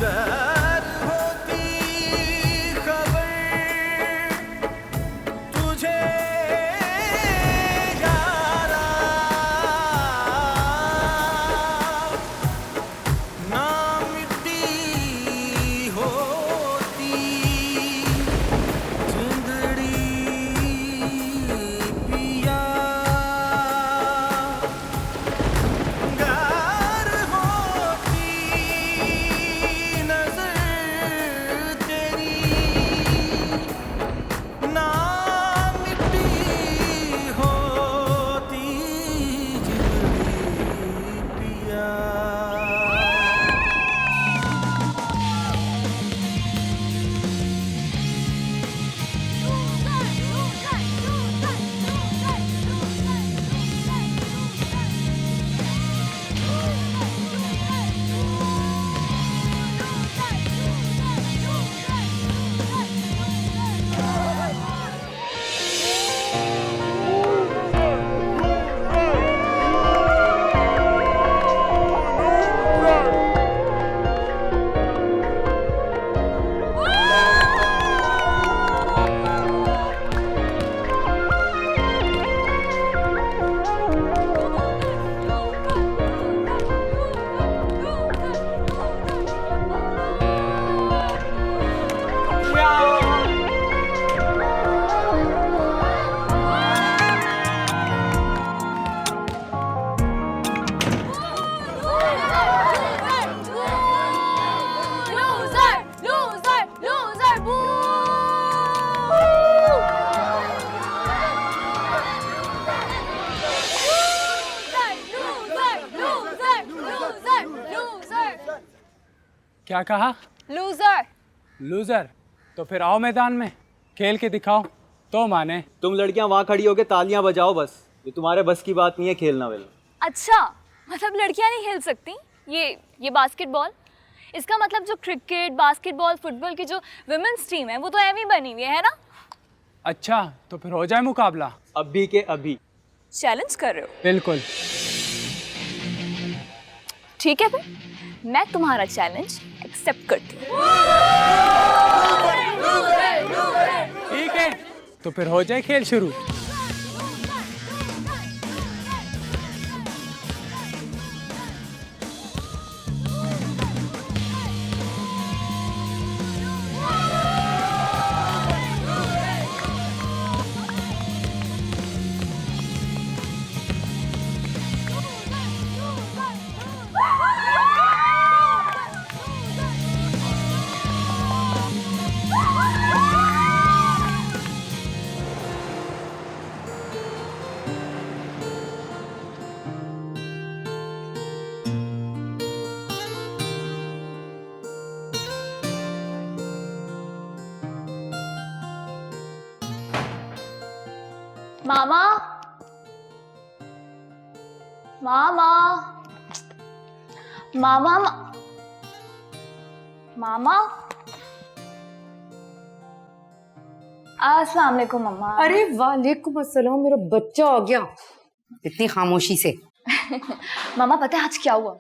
डर होती खबर तुझे यारा, ना मिट्टी होती जिंदड़ी पिया, गार होती नजर तेरी, ना मिट्टी होती जिंदड़ी पिया। क्या कहा? लूजर। लूजर? तो फिर आओ मैदान में, खेल के दिखाओ तो माने। तुम लड़कियां वहां खड़ी होके तालियां बजाओ बस, ये तुम्हारे बस की बात नहीं है खेलना वेलना। अच्छा, मतलब लड़कियां नहीं खेल सकती? ये बास्केटबॉल, इसका मतलब जो क्रिकेट, बास्केटबॉल, फुटबॉल की जो विमेंस टीम है वो तो एवं बनी हुई है ना? अच्छा, तो फिर हो जाए मुकाबला। अभी के अभी। चैलेंज कर रहे हो? बिल्कुल। ठीक है, फिर मैं तुम्हारा चैलेंज एक्सेप्ट करती हूँ। ठीक है, तो फिर हो जाए खेल शुरू। मामा, मामा, मामा, मामा। अस्सलाम वालेकुम मम्मा। अरे वालेकुम अस्सलाम, मेरा बच्चा आ गया इतनी खामोशी से। मामा पता है आज क्या हुआ?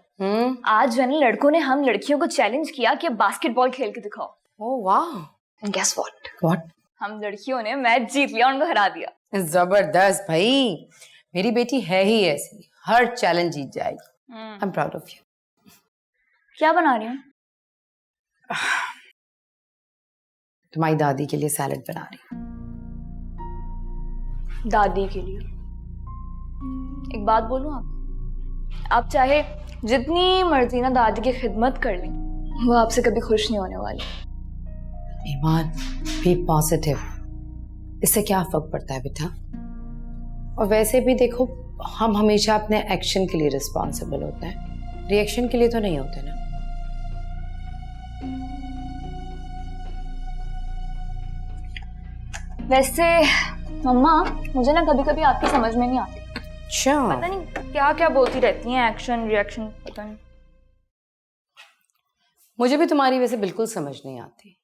आज जो है ना, लड़कों ने हम लड़कियों को चैलेंज किया कि बास्केटबॉल खेल के दिखाओ। ओह वाह। And guess what? व्हाट? हम लड़कियों ने मैच जीत लिया, उनको हरा दिया। जबरदस्त भाई, मेरी बेटी है ही ऐसी, हर चैलेंज जीत जाएगी। I am proud of you. क्या बना रही हूँ? तुम्हारी दादी के लिए सैलेड बना रही हूँ। दादी के लिए? एक बात बोलूं आप चाहे जितनी मर्जी ना दादी की खिदमत कर लें, वो आपसे कभी खुश नहीं होने वाली। ईमान, बी पॉजिटिव, इससे क्या फर्क पड़ता है बेटा? और वैसे भी देखो, हम हमेशा अपने एक्शन के लिए रिस्पॉन्सिबल होते हैं, रिएक्शन के लिए तो नहीं होते ना। वैसे मम्मा, मुझे ना कभी कभी आपकी समझ में नहीं आती। अच्छा, पता नहीं क्या क्या बोलती रहती हैं, एक्शन रिएक्शन, पता नहीं। मुझे भी तुम्हारी वैसे बिल्कुल समझ नहीं आती।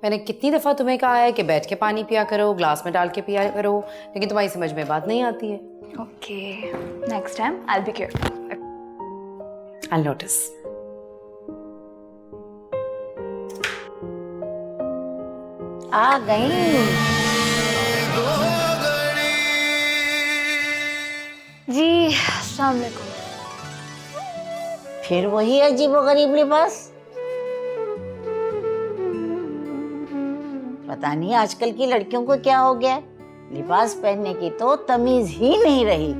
मैंने कितनी दफा तुम्हें कहा है कि बैठ के पानी पिया करो, ग्लास में डाल के पिया करो, लेकिन तुम्हारी समझ में बात नहीं आती है। Okay, next time I will be careful. I notice. आ गई। जी अस्सलाम वालेकुम। फिर वही अजीबोगरीब लिबास। पता नहीं आजकल की लड़कियों को क्या हो गया, लिबास पहनने की तो तमीज ही नहीं रही।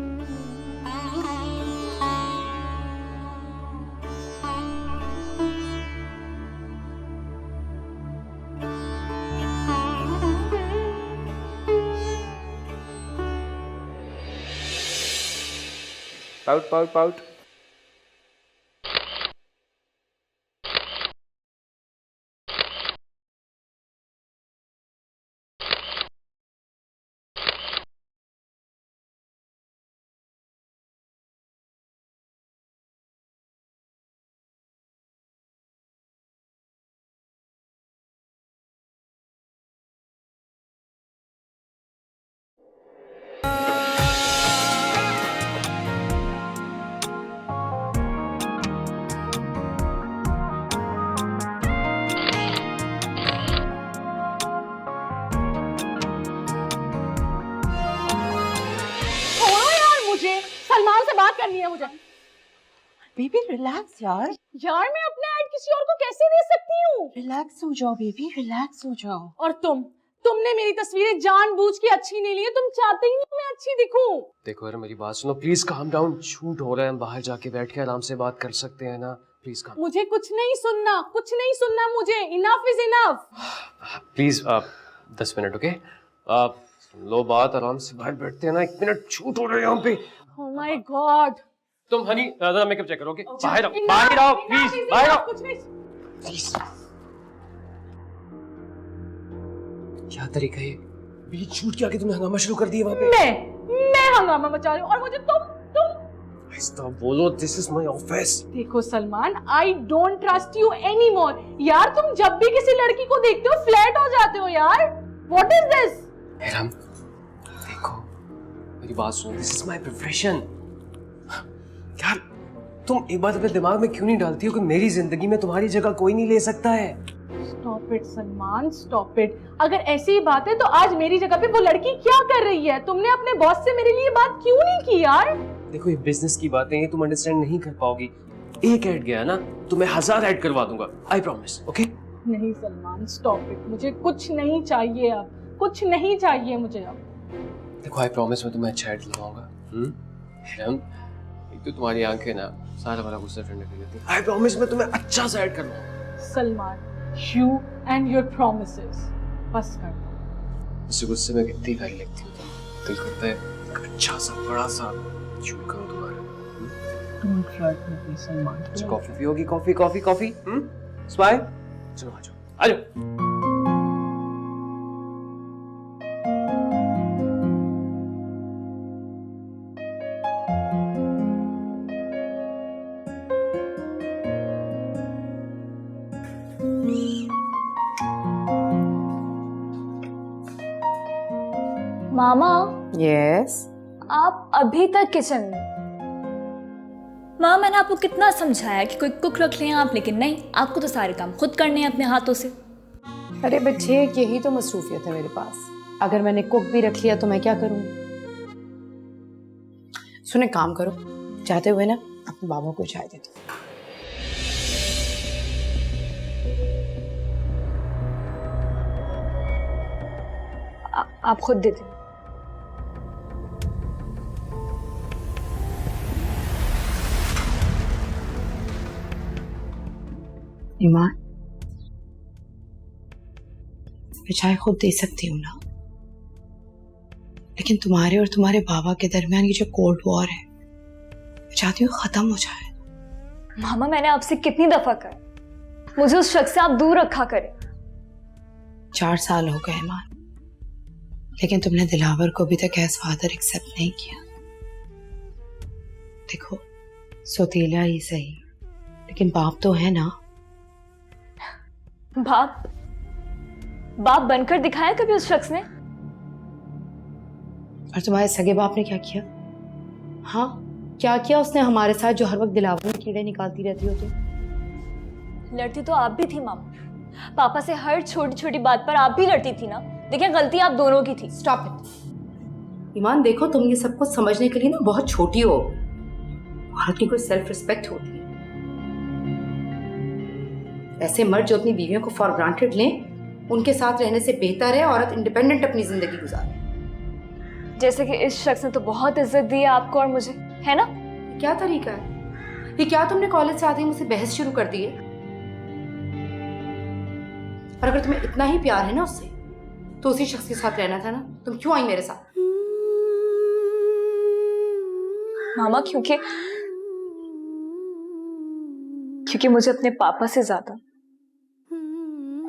Pout pout pout. सलमान से बात करनी है मुझे। बेबी रिलैक्स यार। यार मैं अपना ऐड किसी और को कैसे दे सकती हूँ? रिलैक्स हो जाओ बेबी, रिलैक्स हो जाओ। और तुमने मेरी तस्वीरें जानबूझ के अच्छी नहीं ली है, तुम चाहते ही नहीं मैं अच्छी दिखूं। देखो यार मेरी बात सुनो प्लीज, काम डाउन। शूट हो रहा है, हम बाहर जाके बैठ के आराम से बात कर सकते हैं ना, प्लीज काम। मुझे कुछ नहीं सुनना मुझे। Enough is enough. Please 10 minute okay. सुन लो बात, आराम से बाहर बैठते हैं ना, 1 मिनट। शूट हो रहा है यहाँ पे। Oh my God. तुम हनी जरा मेकअप चेक करो ओके। बाहर आओ प्लीज, बाहर आओ कुछ नहीं। प्लीज। क्या तरीका है बीच शूट के आगे तुमने हंगामा शुरू कर दिया वहाँ पे। मैं हंगामा मचा रही हूँ और मुझे तुम स्टॉप बोलो, दिस इज माय ऑफिस। देखो Salman, I don't trust you any more. यार तुम जब भी किसी लड़की को देखते हो फ्लैट हो जाते हो यार। What is this? हेरम देखो मेरी बात सुनो, दिस इज माय प्रोफेशन। यार तुम एक बात अपने दिमाग में क्यों नहीं डालती हो कि मेरी जिंदगी में तुम्हारी जगह कोई नहीं ले सकता है। Stop it Salman, stop it. अगर ऐसी ही बात है तो आज मेरी जगह पे वो लड़की क्या कर रही है? तुमने अपने बॉस से मेरे लिए बात क्यों नहीं की यार? देखो ये बिजनेस की बातें हैं, तुम अंडरस्टैंड नहीं कर पाओगी। एक ऐड गया ना तो मैं 1000 ऐड करवा दूंगा, आई प्रॉमिस ओके। नहीं सलमान, स्टॉप इट। मुझे कुछ नहीं चाहिए अब, कुछ नहीं चाहिए मुझे अब। देखो आई प्रॉमिस मैं तुम्हें अच्छा ऐड दिलवाऊंगा। हिरम एक तो तुम्हारी आंखें ना सारा वाला गुस्सा ठंडा कर देती हैं। आई प्रॉमिस मैं तुम्हें अच्छा सा ऐड करवाऊंगा। Salman, you and your promises, बस कर दो। इस गुस्से में कितनी गाली लगती हो तुम। दिल करता है एक अच्छा सा बड़ा सा शूट करो तुम्हारा। Don't flirt with me Salman. अच्छा कॉफी पियोगी? Coffee coffee coffee. स्माइल। चलो आ जाओ आ जाओ। मामा, यस। आप अभी तक किचन में? माँ मैंने आपको कितना समझाया कि कोई कुक रख लें आप, लेकिन नहीं, आपको तो सारे काम खुद करने हैं अपने हाथों से। अरे बच्चे यही तो मसरूफियत है मेरे पास। अगर मैंने कुक भी रख लिया तो मैं क्या करूंगी? सुने काम करो, चाहते हुए ना अपने बाबा को चाय दे दो। आप खुद दे दो। ईमान, मैं चाय खुद दे सकती हूँ ना, लेकिन तुम्हारे और तुम्हारे बाबा के दरमियान ये जो कोल्ड वॉर है, मैं चाहती हूँ खत्म हो जाए। मामा मैंने आपसे कितनी दफा कहा मुझे उस शख्स से आप दूर रखा करें। 4 साल हो गए ईमान, लेकिन तुमने दिलावर को अभी तक एज फादर एक्सेप्ट नहीं किया। देखो सौतेला ही सही, लेकिन बाप तो है ना। बाप बनकर दिखाया कभी उस शख्स ने? और तुम्हारे सगे बाप ने क्या किया? हाँ क्या किया उसने हमारे साथ, जो हर वक्त दिलावर में कीड़े निकालती रहती हो तुम? लड़ती तो आप भी थी मामा, पापा से हर छोटी छोटी बात पर आप भी लड़ती थी ना। देखिए गलती आप दोनों की थी। Stop it. ईमान देखो, तुम ये सब कुछ समझने के लिए ना बहुत छोटी हो। औरत की कोई सेल्फ रिस्पेक्ट होती है। ऐसे मर्द जो अपनी बीवियों को फॉर ग्रांटेड लें, उनके साथ रहने से बेहतर है औरत इंडिपेंडेंट अपनी जिंदगी गुजारे। जैसे कि इस शख्स ने तो बहुत इज्जत दी है आपको और मुझे, है ना? क्या तरीका है ये? क्या तुमने कॉलेज से आते ही मुझसे बहस शुरू कर दी है? और अगर तुम्हें इतना ही प्यार है ना उससे, तो उसी शख्स के साथ रहना था ना। तुम क्यों आई मेरे साथ? मामा क्योंकि मुझे अपने पापा से ज्यादा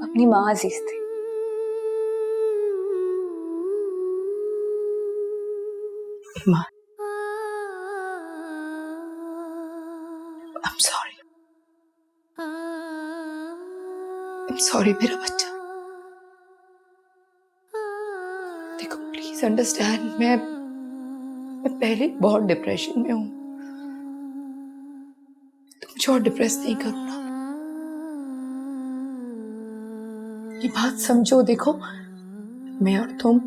अपनी माँ अजीज थी। माँ, I'm sorry. I'm sorry मेरा बच्चा। देखो प्लीज अंडरस्टैंड, मैं पहले बहुत डिप्रेशन में हूँ। तुम मुझे और डिप्रेस नहीं करो ना। ये बात समझो। देखो मैं और तुम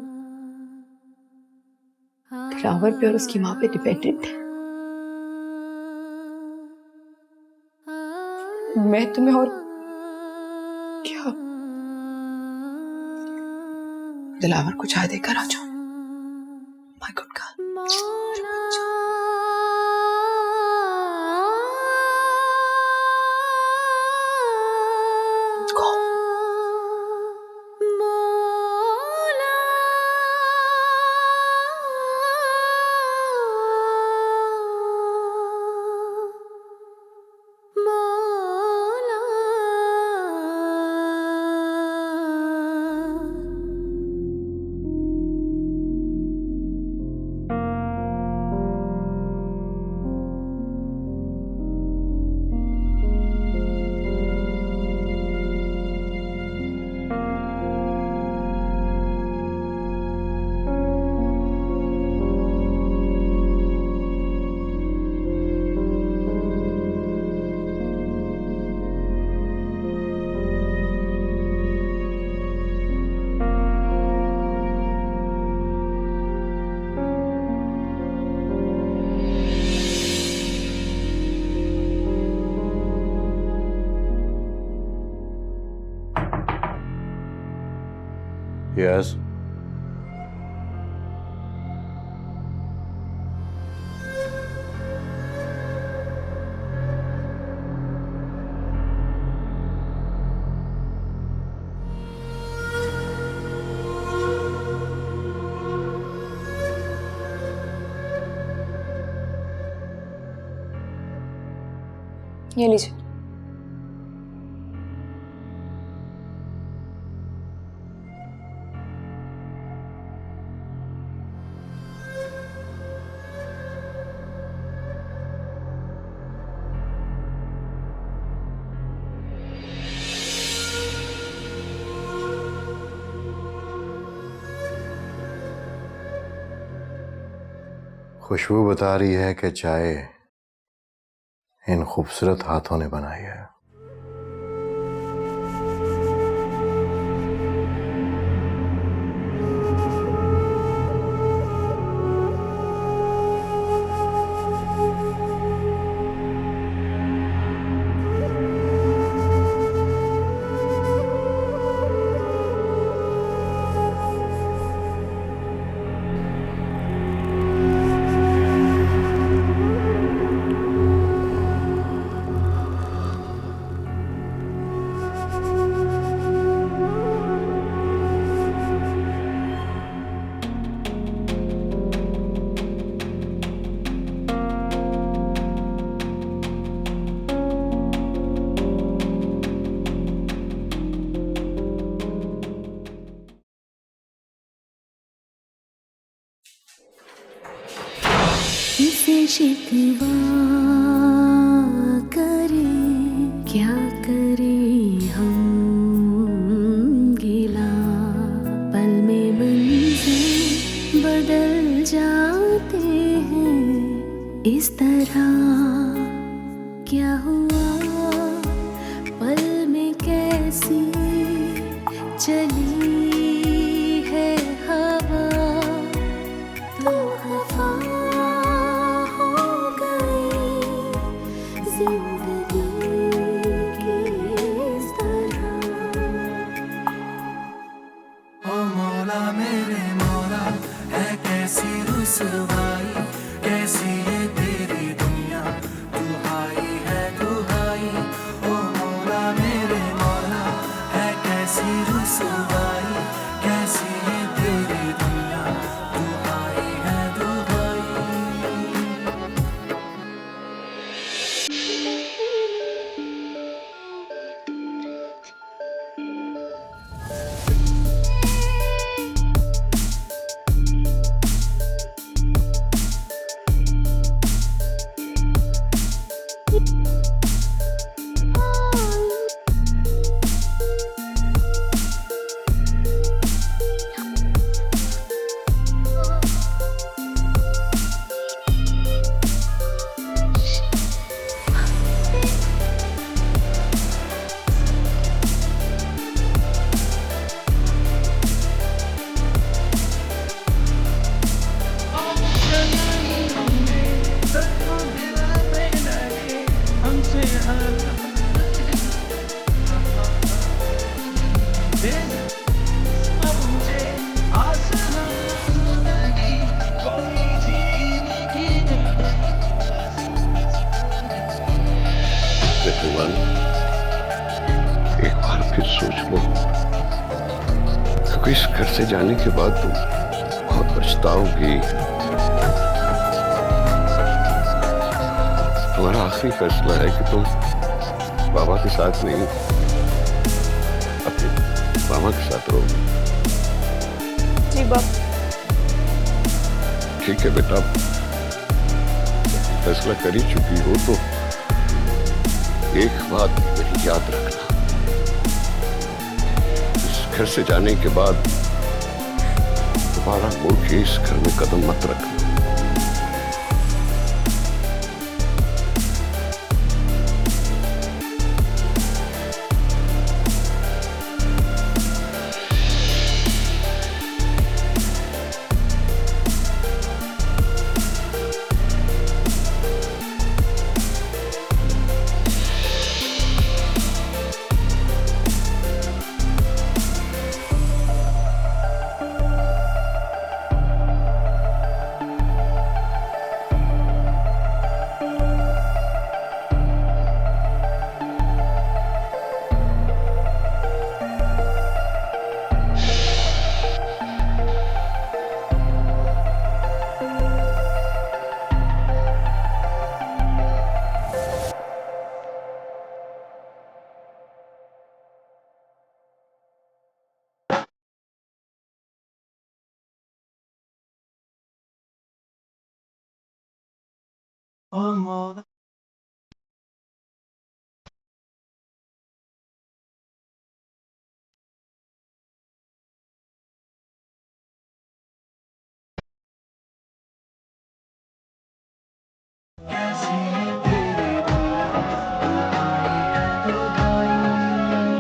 दिलावर पे और उसकी माँ पे डिपेंडेंट है। मैं तुम्हें और क्या दिलावर को चाय देकर आ जाओ। My good girl. Yes. ये लीजिए। खुशबू बता रही है कि चाय इन खूबसूरत हाथों ने बनाई है। किसे शिकवा करे, क्या करे हम गिला, पल में मंज़िल बदल जाते हैं इस तरह। क्या हुआ पल में कैसी चली है हवा तो खफा हो गई जिंदगी की इस तरह। ओ मौला मेरे मौला है कैसी रुसवाई, कैसी ये तेरी दुनिया, दुहाई है दुहाई। ओ मौला मेरे मौला है कैसी रुसवाई, कैसी ये तेरी दुनिया, दुहाई है दुहाई। रहमान, एक बार फिर सोच लो, क्योंकि इस घर से जाने के बाद तुम बहुत पछताओगी। तुम्हारा आखिरी फैसला है कि तुम बाबा के साथ नहीं, अपने मामा के साथ रहोगी। जी बाप। ठीक है बेटा, फैसला कर ही चुकी हो तो एक बात मेरी याद रखना, इस घर से जाने के बाद दोबारा मुड़ के इस घर में कदम मत रखना। ओ मौला कैसी ये तेरी दुनिया, दुहाई है दुहाई।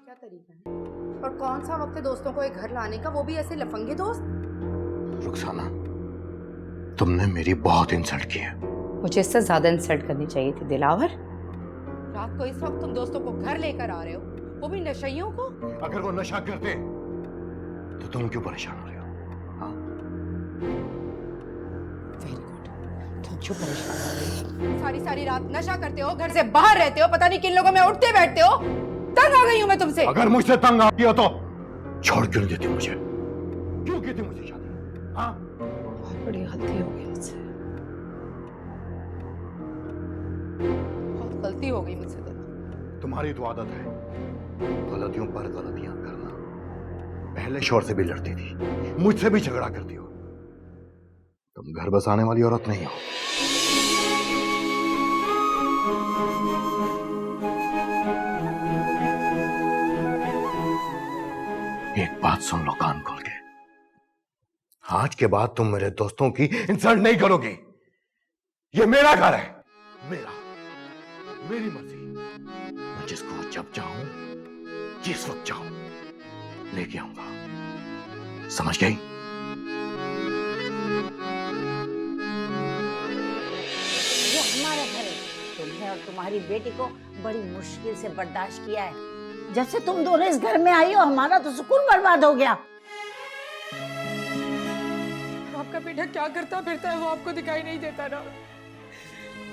क्या तरीका है और कौन सा वक्त है दोस्तों को एक घर लाने का, वो भी ऐसे लफंगे दोस्त। रुखसाना, तुमने मेरी बहुत इंसल्ट की है। मुझे इससे ज्यादा इंसल्ट करनी चाहिए थी दिलावर। रात को इस वक्त तुम दोस्तों को घर लेकर आ रहे हो, वो भी नशइयों को। अगर वो नशा करते तो तुम क्यों परेशान हो रहे हो? हाँ? वेरी गुड, तुम क्यों परेशान हो रही हो? सारी सारी रात नशा करते हो, घर से बाहर रहते हो, पता नहीं किन लोगों में उठते बैठते हो। तंग आ गई हूं मैं तुमसे। अगर मुझसे तंग आती हो तो छोड़ क्यों नहीं देती मुझे? क्यों की थी मुझे शादी? हाँ? बहुत बड़ी गलती हो गई मुझसे। बहुत गलती हो गई मुझसे तो। तुम्हारी तो आदत है गलतियों पर गलतियां करना। पहले शोर से भी लड़ती थी, मुझसे भी झगड़ा करती हो। तुम घर बसाने वाली औरत नहीं हो। एक बात सुन लो कान खोल के, आज के बाद तुम मेरे दोस्तों की इंसल्ट नहीं करोगी। ये मेरा घर है, मेरी मर्जी। मैं जिसको जब चाहूं जिस वक्त चाहो लेके आऊंगा, समझ गई? ये हमारा घर है। तुम्हें और तुम्हारी बेटी को बड़ी मुश्किल से बर्दाश्त किया है। जब से तुम दोनों इस घर में आई हो, हमारा तो सुकून बर्बाद हो गया। आपका बेटा क्या करता फिरता है वो आपको दिखाई नहीं देता ना?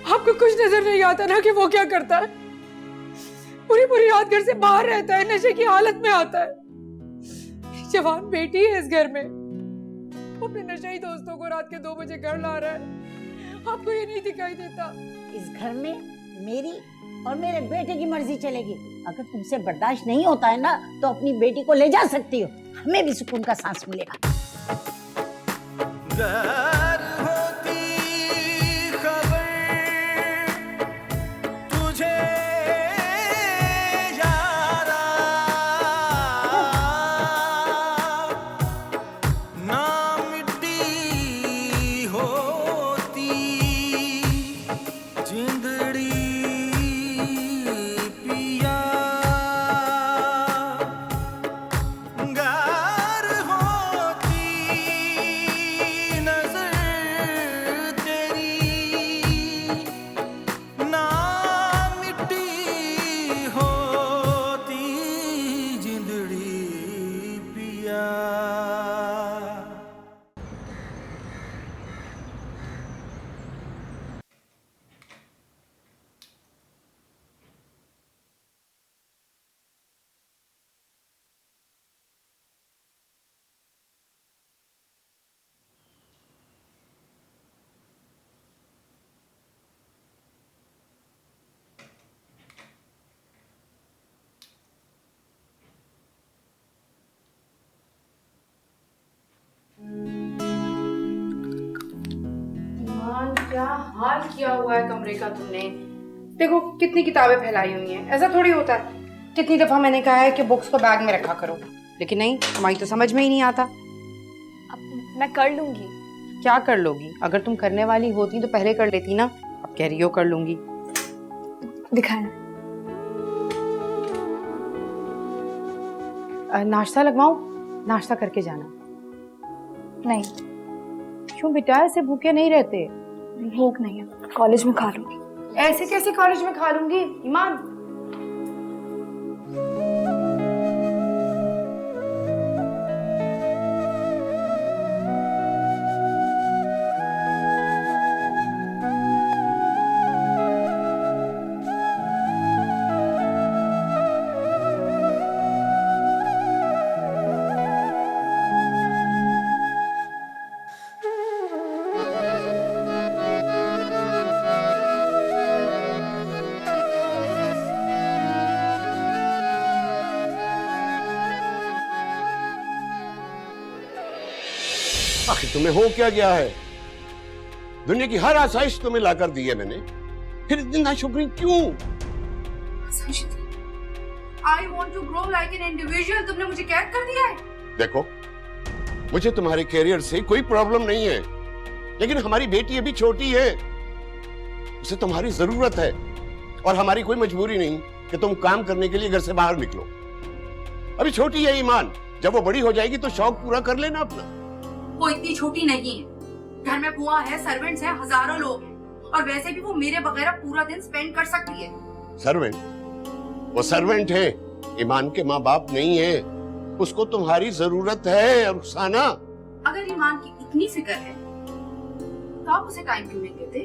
आपको कुछ नजर नहीं आता ना कि वो क्या करता है? पूरी पूरी रात घर से बाहर रहता है, नशे की हालत में आता है। जवान बेटी है इस घर में, वो अपने नशेई दोस्तों को रात के 2 बजे घर ला रहा है। आपको ये नहीं दिखाई देता? इस घर में मेरी और मेरे बेटे की मर्जी चलेगी। अगर तुमसे बर्दाश्त नहीं होता है ना तो अपनी बेटी को ले जा सकती हो, हमें भी सुकून का सांस मिलेगा। ज़हर होती खबर तुझे यारा, ना मिट्टी होती जिंदड़ी पिया, गार होती नजर तेरी, ना मिट्टी होती जिंदड़ी पिया। ईमान, क्या हाल किया हुआ है कमरे का तुमने। देखो कितनी किताबें फैलाई हुई हैं, ऐसा थोड़ी होता है। कितनी दफा मैंने कहा है कि बुक्स को बैग में रखा करो, लेकिन नहीं, तुम्हारी तो समझ में ही नहीं आता। अब मैं कर लूंगी। क्या कर लोगी? अगर तुम करने वाली होती तो पहले कर लेती ना। अब कह रही हो कर लूंगी। दिखाना। नाश्ता लगवाऊं? नाश्ता करके जाना। नहीं, क्यों बेटा, ऐसे भूखे नहीं रहते। भूख नहीं है, कॉलेज में खा लूंगी। ऐसे कैसे कॉलेज में खा लूंगी ईमान? आखिर तुम्हें हो क्या गया है? दुनिया की हर आसाइश तुम्हें लाकर दी है मैंने, फिर इतनी नाशुक्री क्यों? I want to grow like an individual. तुमने मुझे कैद कर दिया है। देखो, मुझे तुम्हारे कैरियर से कोई प्रॉब्लम नहीं है, लेकिन हमारी बेटी अभी छोटी है, उसे तुम्हारी जरूरत है, और हमारी कोई मजबूरी नहीं कि तुम काम करने के लिए घर से बाहर निकलो। अभी छोटी है ईमान, जब वो बड़ी हो जाएगी तो शौक पूरा कर लेना अपना। वो इतनी छोटी नहीं है। घर में बुआ है, सर्वेंट्स हैं, हजारों लोग हैं, और वैसे भी वो मेरे बगैर पूरा दिन स्पेंड कर सकती है। सर्वेंट? वो सर्वेंट है, ईमान के माँ बाप नहीं है। उसको तुम्हारी जरूरत है रुखसाना। अगर ईमान की इतनी फिक्र है तो आप उसे टाइम क्यों नहीं देते?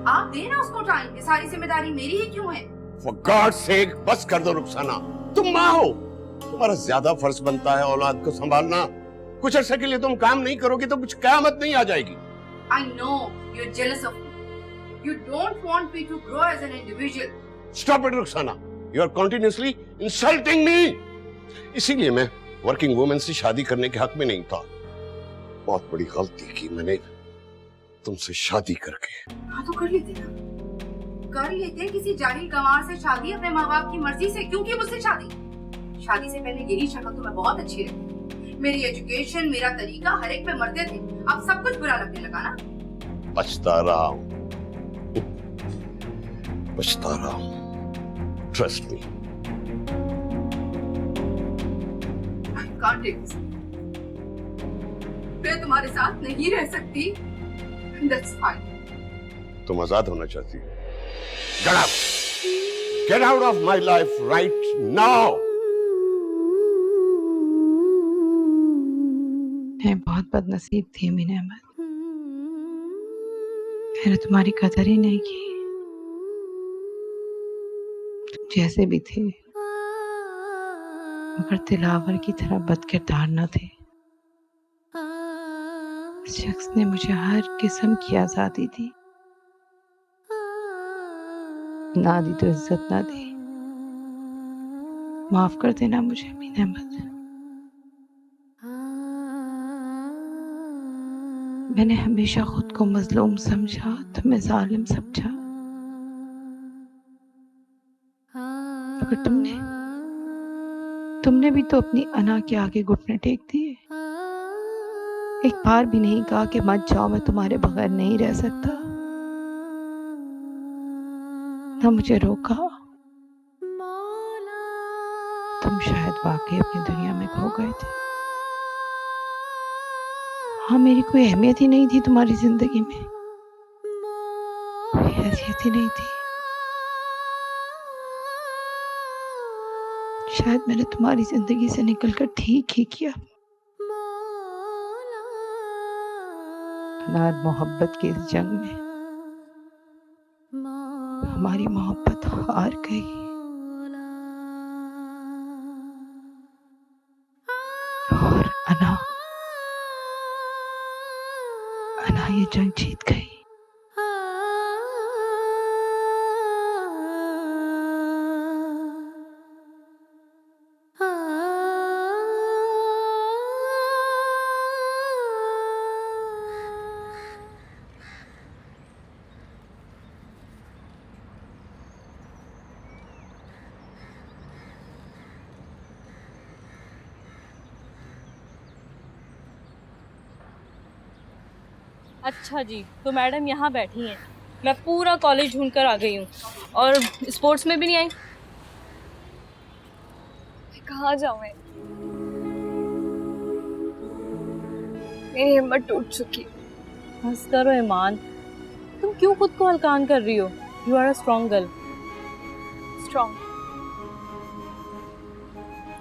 आप देना उसको टाइम। ये सारी जिम्मेदारी मेरी ही क्यों है? For God's sake, बस कर दो रुखसाना। तुम माँ हो, तुम्हारा ज्यादा फर्ज बनता है औलाद को संभालना। कुछ अर्से के लिए तुम काम नहीं करोगे तो कुछ क़यामत नहीं आ जाएगी। I know you're jealous of me. You don't want me to grow as an individual. Stop it, Rukhsana. You are continuously insulting me. इसीलिए मैं वर्किंग वुमेन से शादी करने के हक में नहीं था। बहुत बड़ी गलती की मैंने तुमसे शादी करके। हाँ तो कर लेते ना, कर लेते किसी जाहिल गंवार से शादी अपने माँ बाप की मर्जी से। क्यों की मुझसे शादी? शादी से पहले यही शक्ल तुम्हें बहुत अच्छी लगती। मेरी एजुकेशन, मेरा तरीका हर एक पे मरते थे। अब सब कुछ बुरा लगने लगा ना। पछता रहा हूँ, पछता रहा हूँ। Trust me. can't take this. मैं तुम्हारे साथ नहीं रह सकती. That's fine. तुम आजाद होना चाहती हो? Get out! Get out of my life right now! मैं बहुत बदनसीब थी मीना अहमद, मैंने तुम्हारी कदर ही नहीं की। तुम जैसे भी थे मगर दिलावर की तरह बदकिरदार न थे। इस शख्स ने मुझे हर किस्म की आजादी दी, ना दी तो इज्जत ना दी। माफ कर देना मुझे मीना अहमद। मैंने हमेशा खुद को मजलूम समझा, तुम्हें जालिम समझा, मगर तुमने भी तो अपनी अना के आगे घुटने टेक दिए। एक बार भी नहीं कहा कि मत जाओ, मैं तुम्हारे बगैर नहीं रह सकता। ना मुझे रोका। तुम शायद वाकई अपनी दुनिया में खो गए थे। हाँ, मेरी कोई अहमियत ही नहीं थी तुम्हारी जिंदगी में, कोई हैसियत ही नहीं थी। शायद मैंने तुम्हारी जिंदगी से निकलकर ठीक ही किया। अनार मोहब्बत की इस जंग में हमारी मोहब्बत हार गई और अना ये जंग जीत गई। अच्छा जी, तो मैडम यहाँ बैठी हैं। मैं पूरा कॉलेज ढूंढ कर आ गई हूँ और स्पोर्ट्स में भी नहीं आई। कहाँ जाऊँ मैं? मेरी हिम्मत टूट चुकी। बस करो ईमान, तुम क्यों खुद को हल्कान कर रही हो? You are a strong girl. Strong?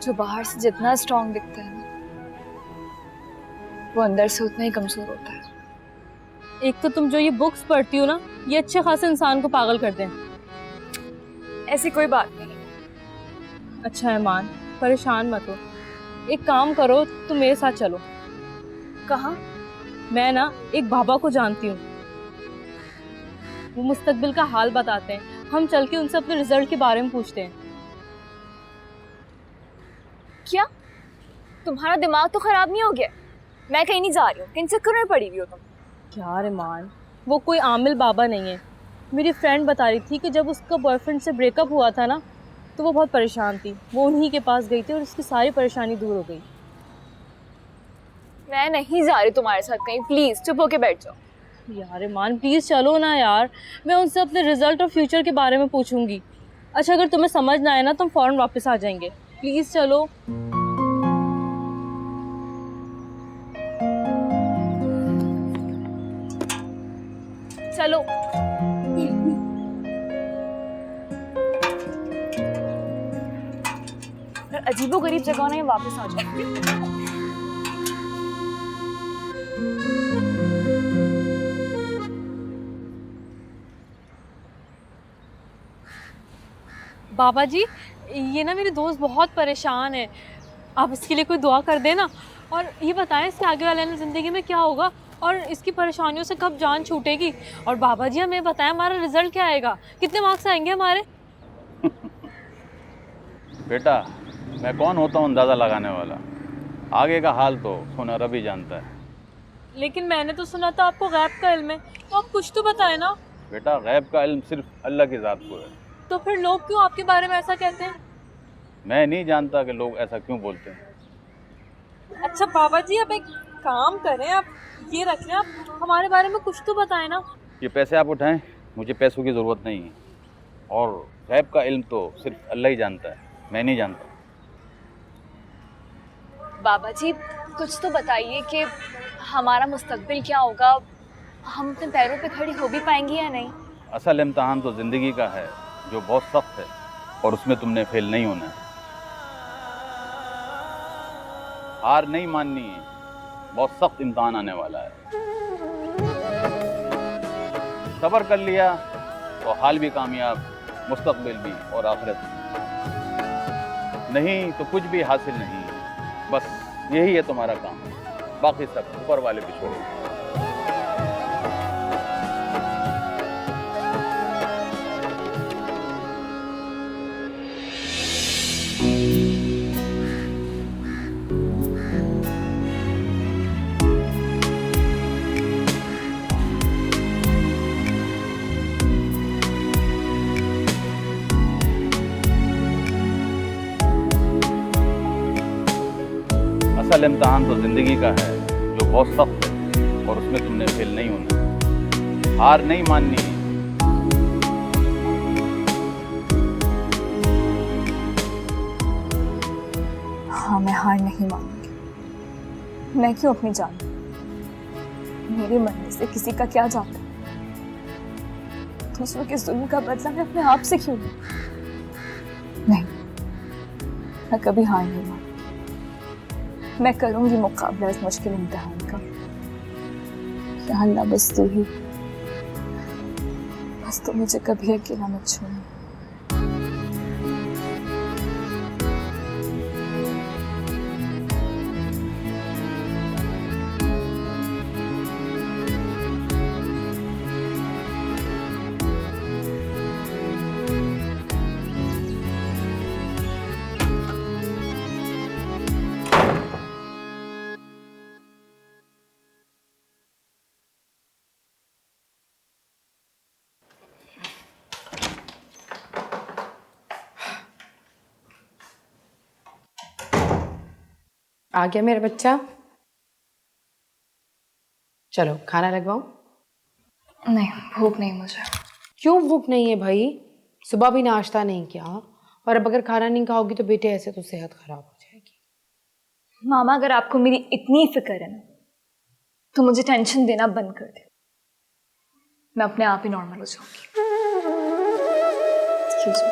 जो बाहर से जितना स्ट्रॉन्ग दिखता है ना, वो अंदर से उतना ही कमजोर होता है। एक तो तुम जो ये बुक्स पढ़ती हो ना, ये अच्छे खासे इंसान को पागल कर दें। ऐसी कोई बात नहीं। अच्छा ईमान, परेशान मत हो। एक काम करो, तुम मेरे साथ चलो। कहाँ? मैं ना एक बाबा को जानती हूँ, वो मुस्तकबिल का हाल बताते हैं। हम चल के उनसे अपने रिजल्ट के बारे में पूछते हैं। क्या तुम्हारा दिमाग तो खराब नहीं हो गया? मैं कहीं नहीं जा रही हूँ, किन चक्कर में पड़ी हुई हो तुम? क्या ईमान, वो कोई आमिल बाबा नहीं है। मेरी फ्रेंड बता रही थी कि जब उसका बॉयफ्रेंड से ब्रेकअप हुआ था ना, तो वो बहुत परेशान थी। वो उन्हीं के पास गई थी और उसकी सारी परेशानी दूर हो गई। मैं नहीं जा रही तुम्हारे साथ कहीं, प्लीज चुप होके बैठ जाओ। यार ईमान प्लीज़ चलो ना यार, मैं उनसे अपने रिजल्ट और फ्यूचर के बारे में पूछूंगी। अच्छा अगर तुम्हें समझ ना आए ना, तो हम फ़ौरन वापस आ जाएंगे। प्लीज़ चलो। चलो। अजीबोगरीब जगह ना, वापस आ जाओ। बाबा जी, ये ना मेरी दोस्त बहुत परेशान है, आप इसके लिए कोई दुआ कर देना। और ये बताएं इसके आगे वाले ज़िंदगी में क्या होगा और इसकी परेशानियों से कब जान छूटेगी। और बाबा जी हमें बताएं हमारा रिजल्ट क्या आएगा, कितने मार्क्स आएंगे हमारे? बेटा मैं कौन होता हूँ अंदाज़ा लगाने वाला, आगे का हाल तो सोना रब ही जानता है। लेकिन मैंने तो सुना था आपको गैब का इल्म है, तो आप कुछ तो बताएं ना। बेटा गैब का इल्म सिर्फ अल्लाह की ज़ात को है। तो फिर लोग क्यों आपके बारे में ऐसा कहते हैं? मैं नहीं जानता कि लोग ऐसा क्यों बोलते हैं। अच्छा बाबा जी, आप एक काम करें, आप ये रख लें, आप हमारे बारे में कुछ तो बताएं ना। ये पैसे आप उठाएं, मुझे पैसों की ज़रूरत नहीं है, और गैब का इल्म तो सिर्फ अल्लाह ही जानता है, मैं नहीं जानता। बाबा जी कुछ तो बताइए कि हमारा मुस्तकबिल क्या होगा, हम अपने पैरों पे खड़ी हो भी पाएंगी या नहीं। असल इम्तहान तो ज़िंदगी का है जो बहुत सख्त है और उसमें तुमने फेल नहीं होना है। हार नहीं माननी है, बहुत सख्त इम्तहान आने वाला है। सब्र कर लिया तो हाल भी कामयाब, मुस्तकबिल भी और आखिरत नहीं तो कुछ भी हासिल नहीं। बस यही है तुम्हारा काम, बाकी सब ऊपर वाले पे छोड़ो। असल इम्तहान तो ज़िंदगी का है जो बहुत सख्त है और उसमें तुमने फेल नहीं होना। हार नहीं माननी है। हाँ मैं हार नहीं मानूंगी। मैं क्यों अपनी जान, मेरे मरने से किसी का क्या जाता है। दूसरों के जुल्म का बदला मैं अपने आप से क्यों लूं? नहीं, मैं कभी हार नहीं मानूंगी। मैं करूंगी मुकाबला इस मुश्किल इम्तिहान का। या अल्लाह बस तू मुझे कभी अकेला मत छोड़ना। आ गया मेरा बच्चा। चलो खाना लगवाऊं? नहीं, भूख नहीं मुझे। क्यों भूख नहीं है भाई? सुबह भी नाश्ता नहीं किया और अब अगर खाना नहीं खाओगी तो बेटे ऐसे तो सेहत खराब हो जाएगी। मामा अगर आपको मेरी इतनी फिक्र है ना तो मुझे टेंशन देना बंद कर दे। मैं अपने आप ही नॉर्मल हो जाऊंगी। Excuse me.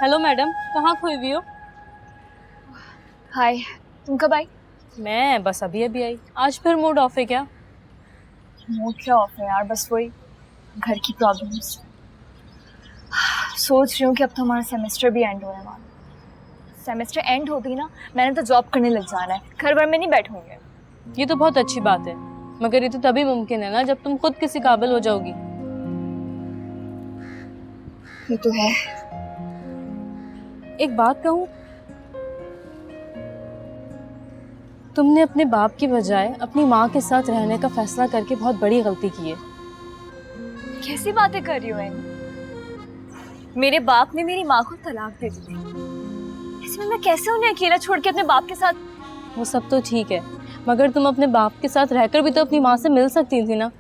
हेलो मैडम, कहाँ खोई हुई हो? हाय, तुम कब आई? मैं बस अभी अभी आई। आज फिर मूड ऑफ है क्या? मूड क्या ऑफ है यार, बस वही घर की प्रॉब्लम्स। सोच रही हूँ कि अब तो हमारा सेमेस्टर भी एंड होने वाला है। सेमेस्टर एंड होती ना मैंने तो जॉब करने लग जाना है, घर भर में नहीं बैठूंगी। ये तो बहुत अच्छी बात है, मगर ये तो तभी मुमकिन है ना जब तुम खुद किसी काबिल हो जाओगी। ये तो है। एक बात कहूँ, तुमने अपने बाप की बजाय अपनी माँ के साथ रहने का फैसला करके बहुत बड़ी गलती की है। कैसी बातें कर रही हो? मेरे बाप ने मेरी माँ को तलाक दे दी थी, इसमें मैं कैसे उन्हें अकेला छोड़ के अपने बाप के साथ? वो सब तो ठीक है, मगर तुम अपने बाप के साथ रहकर भी तो अपनी माँ से मिल सकती थी ना।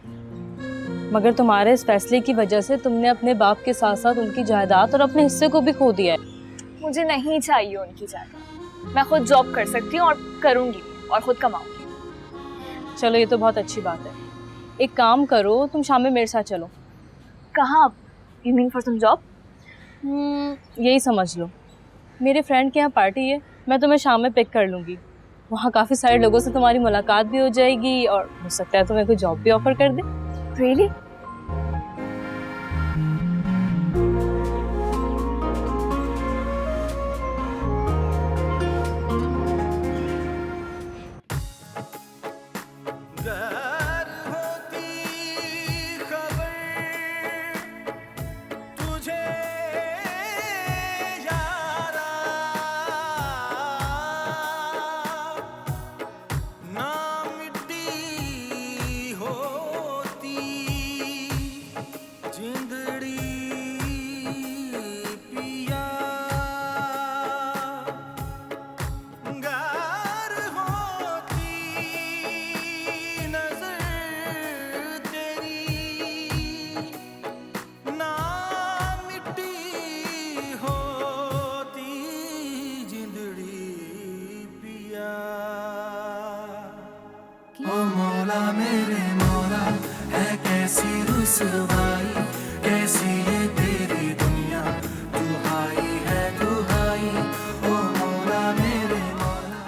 मगर तुम्हारे इस फैसले की वजह से तुमने अपने बाप के साथ साथ उनकी जायदाद और अपने हिस्से को भी खो दिया है। मुझे नहीं चाहिए उनकी जायदाद। मैं खुद जॉब कर सकती हूँ और करूंगी और खुद कमाऊंगी। चलो ये तो बहुत अच्छी बात है। एक काम करो, तुम शाम में मेरे साथ चलो। कहाँ? You mean for some job? यही समझ लो। मेरे फ्रेंड के यहाँ पार्टी है, मैं तुम्हें शाम में पिक कर लूँगी। वहाँ काफ़ी सारे लोगों से तुम्हारी मुलाकात भी हो जाएगी और हो सकता है तुम्हें कोई जॉब भी ऑफर कर दे। रियली? तुझे याद कैसी ये तेरी दुनिया, तू हाई है तू हाई, ओ मौला मेरे मौला।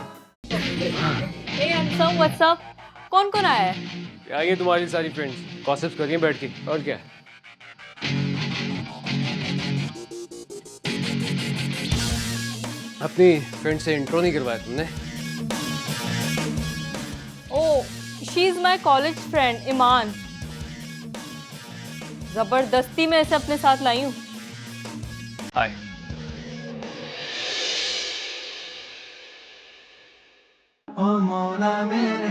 हे हैंडसम, व्हाट्स अप? कौन कौन आया है? आगे तुम्हारी सारी फ्रेंड्स गॉसिप्स कर रही हैं बैठ के, और क्या। अपनी फ्रेंड से इंट्रो नहीं करवाया तुमने? Oh, she is my college friend Iman. जबरदस्ती मैं इसे अपने साथ लाई हूँ। हाय। ओ मौला मेरे